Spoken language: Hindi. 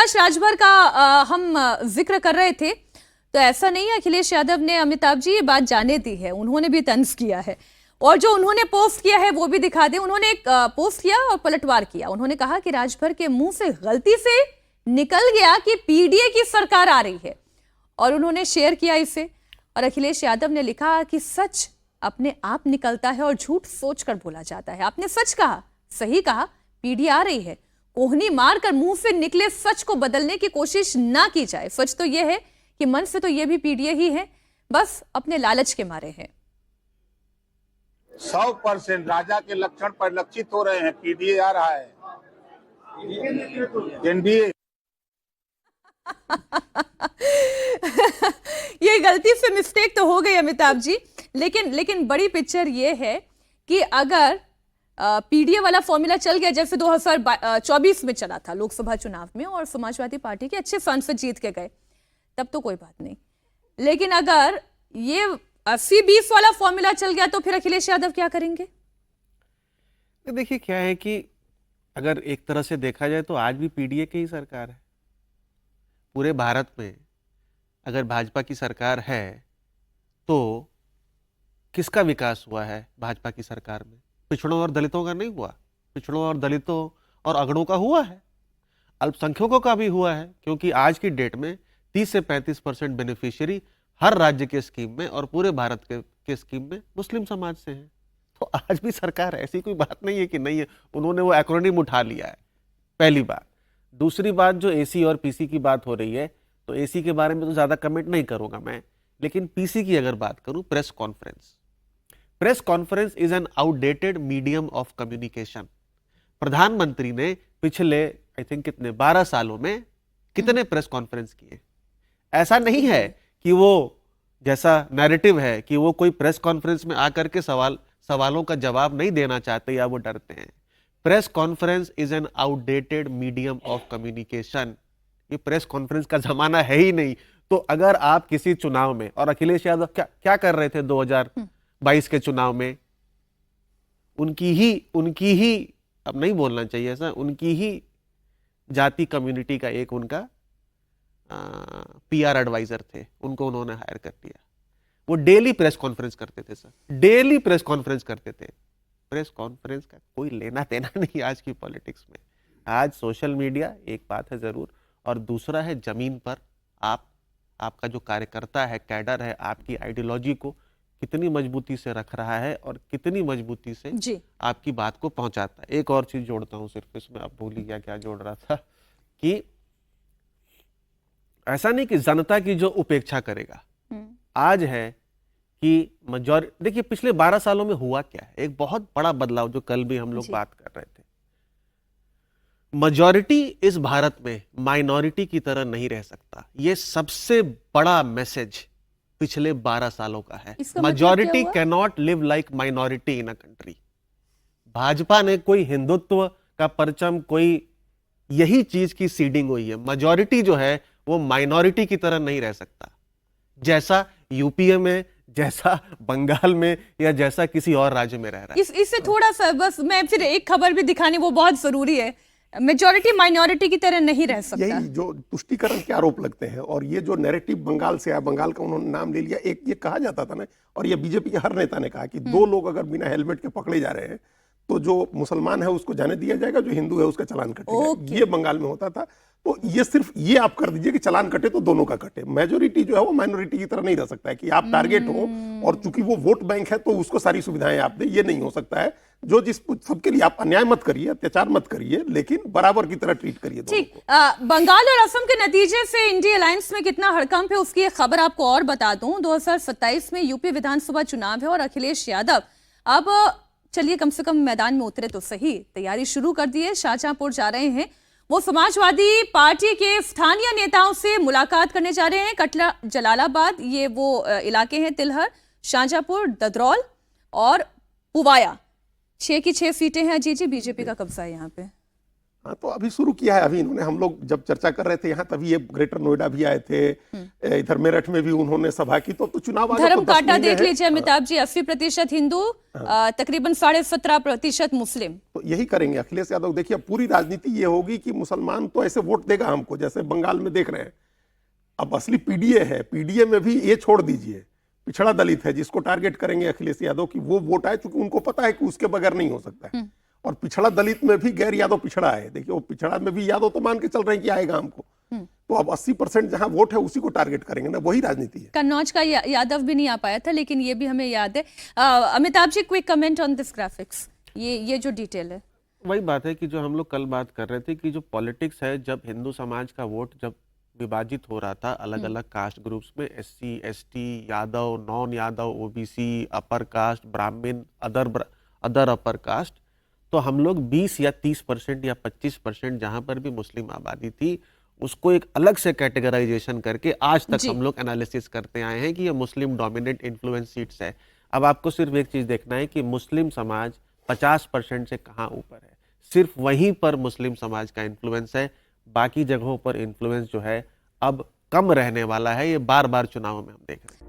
प्रकाश राजभर का हम जिक्र कर रहे थे, तो ऐसा नहीं है अखिलेश यादव ने अमिताभ जी ये बात जाने दी है, उन्होंने भी तंज किया है और जो उन्होंने पोस्ट किया है वो भी दिखा दें। उन्होंने एक पोस्ट किया और पलटवार किया। उन्होंने कहा कि राजभर के मुंह से गलती से निकल गया कि पीडीए की सरकार आ रही है और उन्होंने शेयर किया इसे। और अखिलेश यादव ने लिखा कि सच अपने आप निकलता है और झूठ सोचकर बोला जाता है। आपने सच कहा, सही कहा, पीडीए आ रही है। कोहनी मारकर मुंह से निकले सच को बदलने की कोशिश ना की जाए। सच तो यह है कि मन से तो यह भी पीडीए ही है, बस अपने लालच के मारे हैं। 100% राजा के लक्षण परिलक्षित हो रहे हैं। पीडीए आ रहा है, एनडीए। ये गलती से मिस्टेक तो हो गई अमिताभ जी, लेकिन बड़ी पिक्चर ये है कि अगर पीडीए वाला फॉर्मूला चल गया जैसे 2024 में चला था लोकसभा चुनाव में और समाजवादी पार्टी के अच्छे फंड से जीत के गए, तब तो कोई बात नहीं। लेकिन अगर ये 80-20 वाला फॉर्मूला चल गया तो फिर अखिलेश यादव क्या करेंगे? देखिए क्या है कि अगर एक तरह से देखा जाए तो आज भी पीडीए की ही सरकार है। पूरे भारत में अगर भाजपा की सरकार है तो किसका विकास हुआ है भाजपा की सरकार में? पिछड़ों और दलितों का नहीं हुआ, पिछड़ों और दलितों और अगड़ों का हुआ है, अल्पसंख्यकों का भी हुआ है। क्योंकि आज की डेट में 30 से 35% बेनिफिशियरी हर राज्य के स्कीम में और पूरे भारत के स्कीम में मुस्लिम समाज से हैं। तो आज भी सरकार है, ऐसी कोई बात नहीं है कि नहीं है। उन्होंने वो एक्रोनिम उठा लिया है, पहली बात। दूसरी बात, जो एसी और पीसी की बात हो रही है, तो एसी के बारे में तो ज्यादा कमेंट नहीं करूंगा मैं, लेकिन पीसी की अगर बात करूं, press conference is an outdated medium of communication. प्रधानमंत्री ने पिछले आई थिंक कितने 12 सालों में कितने प्रेस कॉन्फ्रेंस किए? ऐसा नहीं है कि वो जैसा नैरेटिव है कि वो कोई प्रेस कॉन्फ्रेंस में आकर के सवालों का जवाब नहीं देना चाहते या वो डरते हैं। Press conference is an outdated medium of communication. ये प्रेस कॉन्फ्रेंस का जमाना है ही नहीं। तो अगर आप किसी चुनाव में, और अखिलेश यादव क्या कर रहे थे 2022 के चुनाव में, उनकी ही अब नहीं बोलना चाहिए ऐसा, उनकी ही जाति कम्युनिटी का एक उनका पीआर एडवाइजर थे, उनको उन्होंने हायर कर दिया। वो डेली प्रेस कॉन्फ्रेंस करते थे सर, डेली प्रेस कॉन्फ्रेंस करते थे। प्रेस कॉन्फ्रेंस का कोई लेना देना नहीं आज की पॉलिटिक्स में। आज सोशल मीडिया एक बात है जरूर, और दूसरा है जमीन पर आपका जो कार्यकर्ता है, कैडर है, आपकी आइडियोलॉजी को कितनी मजबूती से रख रहा है और कितनी मजबूती से जी आपकी बात को पहुंचाता है। एक और चीज जोड़ता हूं सिर्फ इसमें, आप भूल गया क्या जोड़ रहा था, कि ऐसा नहीं कि जनता की जो उपेक्षा करेगा। आज है कि मेजॉरिटी, देखिए पिछले 12 सालों में हुआ क्या है, एक बहुत बड़ा बदलाव जो कल भी हम लोग बात कर रहे थे। मेजॉरिटी इस भारत में माइनॉरिटी की तरह नहीं रह सकता। ये सबसे बड़ा मैसेज पिछले 12 सालों का है। Majority can not live like minority in a country. Bhajpa ने कोई हिंदुत्व का परचम, कोई यही चीज की सीडिंग हुई है। मेजॉरिटी जो है वो माइनॉरिटी की तरह नहीं रह सकता, जैसा यूपीए में, जैसा बंगाल में, या जैसा किसी और राज्य में रह रहा है। इससे थोड़ा सा बस मैं फिर एक खबर भी दिखानी, वो बहुत जरूरी है। मेजॉरिटी माइनॉरिटी की तरह नहीं रह सकता। यही जो तुष्टीकरण के आरोप लगते हैं, और ये जो नैरेटिव बंगाल से आया, बंगाल का उन्होंने नाम ले लिया। एक ये कहा जाता था ना, और ये बीजेपी के हर नेता ने कहा कि 2 लोग अगर बिना हेलमेट के पकड़े जा रहे हैं तो जो मुसलमान है उसको जाने दिया जाएगा, जो हिंदू है उसका चालान कटेगा। ये बंगाल में होता था। तो ये सिर्फ ये आप कर दीजिए कि चालान कटे तो दोनों का कटे। मेजोरिटी जो है वो माइनॉरिटी की तरह नहीं रह सकता है कि आप टारगेट हो और चूंकि वो वोट बैंक है तो उसको सारी सुविधाएं आप दे। ये नहीं हो सकता है। जो जिस सबके लिए आप अन्याय मत करिए, अत्याचार मत करिए, लेकिन बराबर की तरह ट्रीट करिए। ठीक, बंगाल और असम के नतीजे से इंडिया अलायंस में कितना हड़कंप है उसकी एक खबर आपको और बता दूं। 2027 में यूपी विधानसभा चुनाव है और अखिलेश यादव अब चलिए कम से कम मैदान में उतरे तो सही, तैयारी शुरू कर दी है। शाहजहांपुर जा रहे हैं, वो समाजवादी पार्टी के स्थानीय नेताओं से मुलाकात करने जा रहे हैं। कटरा, जलालाबाद, ये वो इलाके हैं, तिलहर, शाहजहांपुर, ददरौल और पुवाया। 6 की 6 सीटें हैं। जी बीजेपी का कब्जा है यहाँ पे। हाँ, तो अभी शुरू किया है। अभी इन्होंने, हम लोग जब चर्चा कर रहे थे यहाँ, तभी ये ग्रेटर नोएडा भी आए थे, इधर मेरठ में भी उन्होंने सभा की। तो चुनाव आगे धर्म तो 10 काटा महीने देख है। लीजिए अमिताभ जी, 80% हिंदू, तकरीबन 17.5% मुस्लिम। तो यही करेंगे अखिलेश यादव। देखिए, अब पूरी राजनीति ये होगी कि मुसलमान तो ऐसे वोट देगा हमको, जैसे बंगाल में देख रहे हैं। अब असली पीडीए है, पीडीए में भी ये छोड़ दीजिए, पिछड़ा दलित है जिसको टारगेट करेंगे अखिलेश यादव की वो वोट आए, क्योंकि उनको पता है कि उसके बगैर नहीं हो सकता है। और पिछड़ा दलित में भी गैर यादव पिछड़ा है। देखिए, वो पिछड़ा में भी यादव तो मान के चल रहे हैं कि आएगा हमको। तो अब 80% जहां वोट है उसी को टारगेट करेंगे ना, वही राजनीति है। कन्नौज का यादव भी नहीं आ पाया था, लेकिन ये भी हमें याद है। Amitabh ji, quick comment on this graphics, ये जो डिटेल है। वही बात है कि जो हम लोग कल बात कर रहे थे कि जो पॉलिटिक्स है, जब हिंदू समाज का वोट जब विभाजित हो रहा था अलग अलग कास्ट ग्रुप्स में, SC, ST, Yadav, non Yadav, OBC, upper caste, ब्राह्मण, अदर अपर कास्ट, तो हम लोग 20 या 30% या 25% जहां पर भी मुस्लिम आबादी थी उसको एक अलग से कैटेगराइजेशन करके आज तक हम लोग एनालिसिस करते आए हैं कि ये मुस्लिम डोमिनेंट इन्फ्लुएंस सीट्स है। अब आपको सिर्फ एक चीज देखना है कि मुस्लिम समाज 50% से कहाँ ऊपर है। सिर्फ वहीं पर मुस्लिम समाज का इन्फ्लुएंस है, बाकी जगहों पर इन्फ्लुएंस जो है अब कम रहने वाला है। ये बार बार चुनावों में हम देख रहे हैं।